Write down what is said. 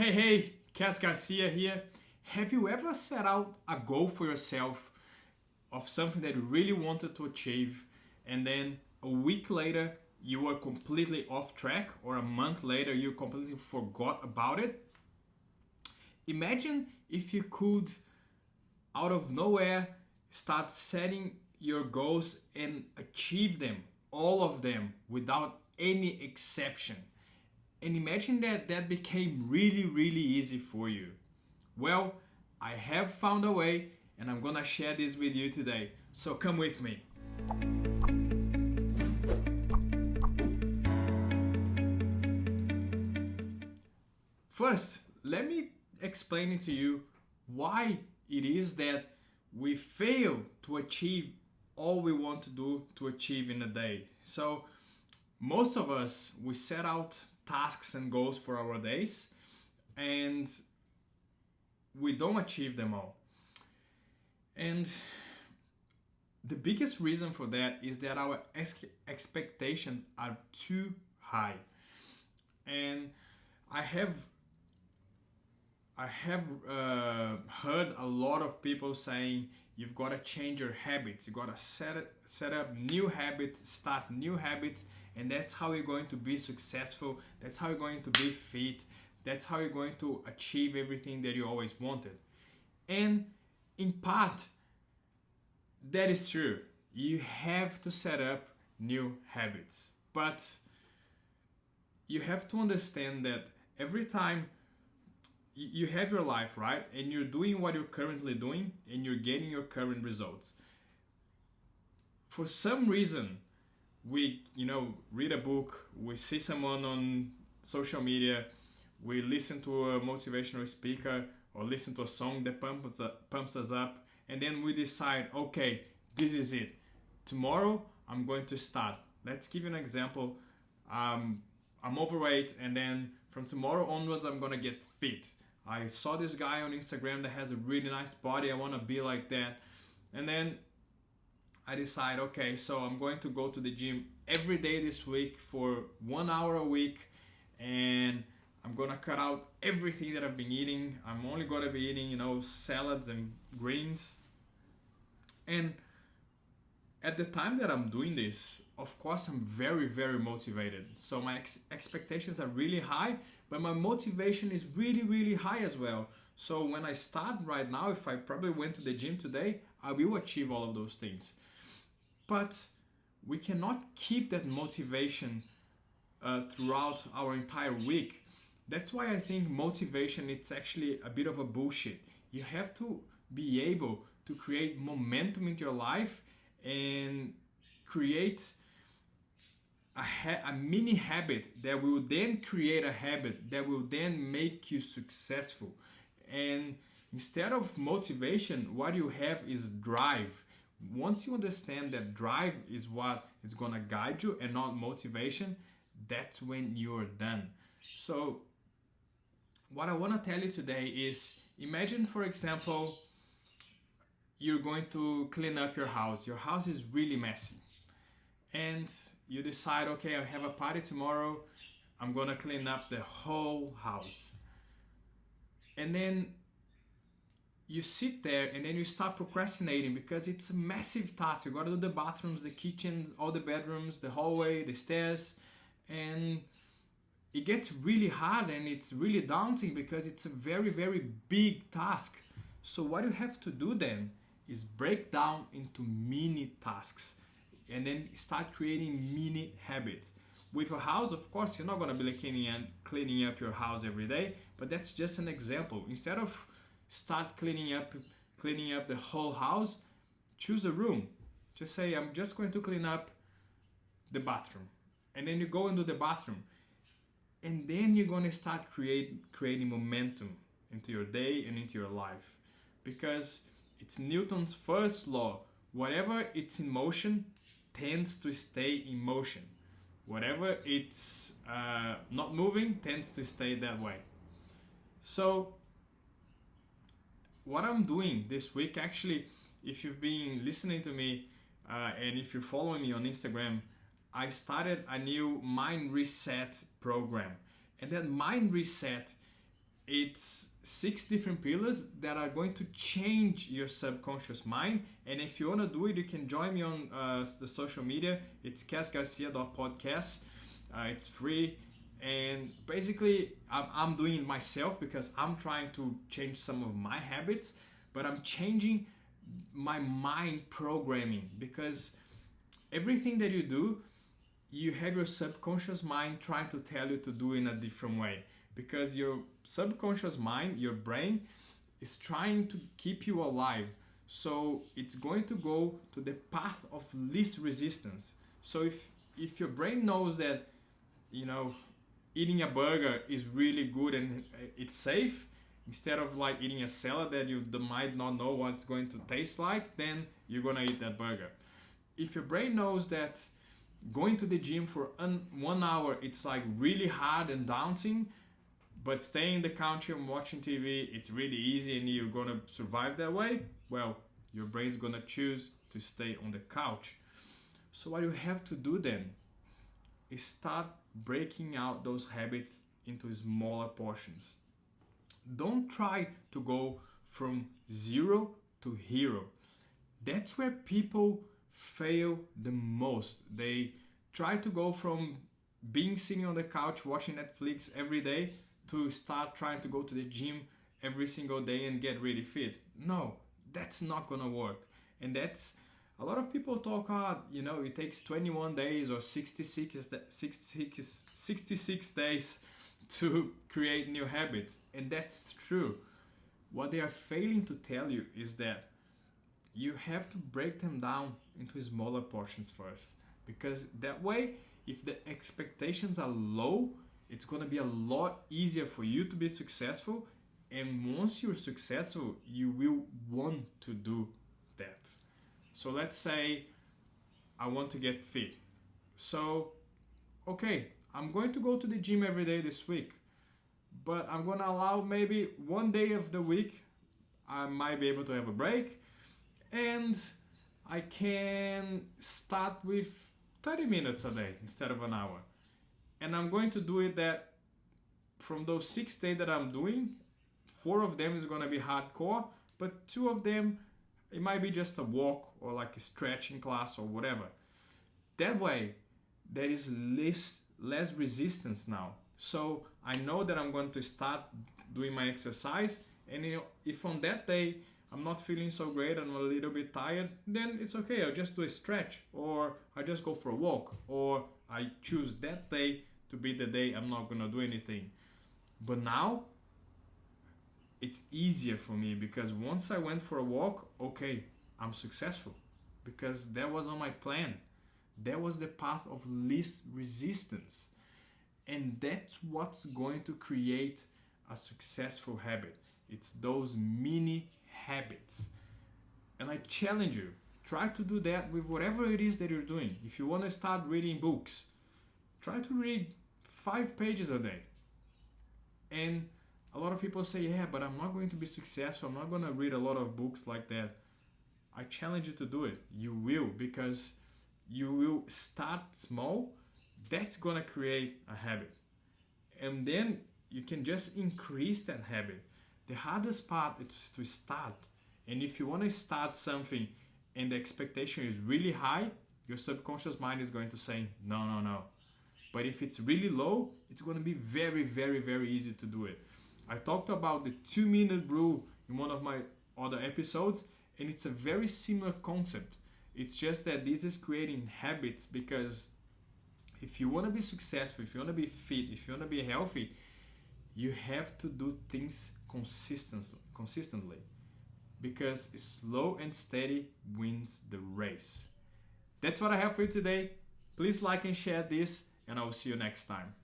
Hey, Cas Garcia here. Have you ever set out a goal for yourself of something that you really wanted to achieve, and then a week later you were completely off track, or a month later you completely forgot about it? Imagine if you could, out of nowhere, start setting your goals and achieve them, all of them, without any exception. And imagine that became really, really easy for you. Well, I have found a way and I'm gonna share this with you today. So come with me. First, let me explain it to you why it is that we fail to achieve all we want to do to achieve in a day. So, most of us, we set out tasks and goals for our days and we don't achieve them all. And the biggest reason for that is that our expectations are too high. And I have heard a lot of people saying you've got to change your habits. You got to set up new habits, start new habits, and that's how you're going to be successful. That's how you're going to be fit. That's how you're going to achieve everything that you always wanted. And in part, that is true. You have to set up new habits. But you have to understand that every time you have your life, right? And you're doing what you're currently doing and you're getting your current results. For some reason, we, read a book, we see someone on social media, we listen to a motivational speaker or listen to a song that pumps us up, and then we decide, okay, this is it. Tomorrow, I'm going to start. Let's give you an example. I'm overweight, and then from tomorrow onwards, I'm going to get fit. I saw this guy on Instagram that has a really nice body. I want to be like that. And then I decide, okay, so I'm going to go to the gym every day this week for 1 hour a week, and I'm gonna cut out everything that I've been eating. I'm only gonna be eating, salads and greens. And at the time that I'm doing this, of course, I'm very, very motivated. So my expectations are really high, but my motivation is really, really high as well. So when I start right now, if I probably went to the gym today, I will achieve all of those things. But we cannot keep that motivation throughout our entire week. That's why I think motivation it's actually a bit of a bullshit. You have to be able to create momentum in your life and create a mini habit that will then create a habit that will then make you successful. And instead of motivation, what you have is drive. Once you understand that drive is what is going to guide you and not motivation, that's when you're done. So what I want to tell you today is, imagine, for example, you're going to clean up your house. Your house is really messy. And you decide, okay, I have a party tomorrow. I'm going to clean up the whole house. And then you sit there and then you start procrastinating because it's a massive task. You got to do the bathrooms, the kitchen, all the bedrooms, the hallway, the stairs. And it gets really hard and it's really daunting because it's a very, very big task. So what you have to do then is break down into mini tasks and then start creating mini habits. With a house, of course, you're not going to be cleaning up your house every day, but that's just an example. Instead of start cleaning up the whole house, choose a room. Just say, I'm just going to clean up the bathroom. And then you go into the bathroom. And then you're going to start creating momentum into your day and into your life. Because it's Newton's first law. Whatever it's in motion tends to stay in motion. Whatever it's not moving tends to stay that way. So what I'm doing this week, actually, if you've been listening to me and if you're following me on Instagram, I started a new mind reset program. And that mind reset It's 6 different pillars that are going to change your subconscious mind. And if you want to do it, you can join me on the social media. It's casgarcia.podcast. It's free. And basically, I'm doing it myself because I'm trying to change some of my habits, but I'm changing my mind programming, because everything that you do, you have your subconscious mind trying to tell you to do in a different way, because your subconscious mind, your brain, is trying to keep you alive. So it's going to go to the path of least resistance. So if your brain knows that, you know, eating a burger is really good and it's safe, instead of like eating a salad that you might not know what it's going to taste like, then you're gonna eat that burger. If your brain knows that going to the gym for 1 hour, it's like really hard and daunting, but staying in the couch and watching TV, it's really easy and you're gonna survive that way, well, your brain's gonna choose to stay on the couch. So what you have to do then is start breaking out those habits into smaller portions. Don't try to go from 0 to hero. That's where people fail the most. They try to go from being sitting on the couch watching Netflix every day to start trying to go to the gym every single day and get really fit. No, that's not gonna work. And that's, a lot of people talk about, you know, it takes 21 days or 66 days to create new habits. And that's true. What they are failing to tell you is that you have to break them down into smaller portions first. Because that way, if the expectations are low, it's going to be a lot easier for you to be successful. And once you're successful, you will want to do that. So let's say I want to get fit. So, okay, I'm going to go to the gym every day this week, but I'm going to allow maybe 1 day of the week I might be able to have a break, and I can start with 30 minutes a day instead of an hour. And I'm going to do it that from those 6 days that I'm doing, 4 of them is going to be hardcore, but 2 of them, it might be just a walk or like a stretching class or whatever. That way, there is less resistance now. So I know that I'm going to start doing my exercise, and if on that day I'm not feeling so great, I'm a little bit tired, then it's okay. I'll just do a stretch, or I just go for a walk, or I choose that day to be the day I'm not gonna do anything. But now it's easier for me, because once I went for a walk, okay, I'm successful, because that was on my plan. That was the path of least resistance. And that's what's going to create a successful habit. It's those mini habits. And I challenge you, try to do that with whatever it is that you're doing. If you want to start reading books, try to read 5 pages a day. And a lot of people say, yeah, but I'm not going to be successful. I'm not going to read a lot of books like that. I challenge you to do it. You will, because you will start small. That's going to create a habit. And then you can just increase that habit. The hardest part is to start. And if you want to start something and the expectation is really high, your subconscious mind is going to say, no, no, no. But if it's really low, it's going to be very, very, very easy to do it. I talked about the 2-minute rule in one of my other episodes, and it's a very similar concept. It's just that this is creating habits, because if you want to be successful, if you want to be fit, if you want to be healthy, you have to do things consistently, because slow and steady wins the race. That's what I have for you today. Please like and share this, and I will see you next time.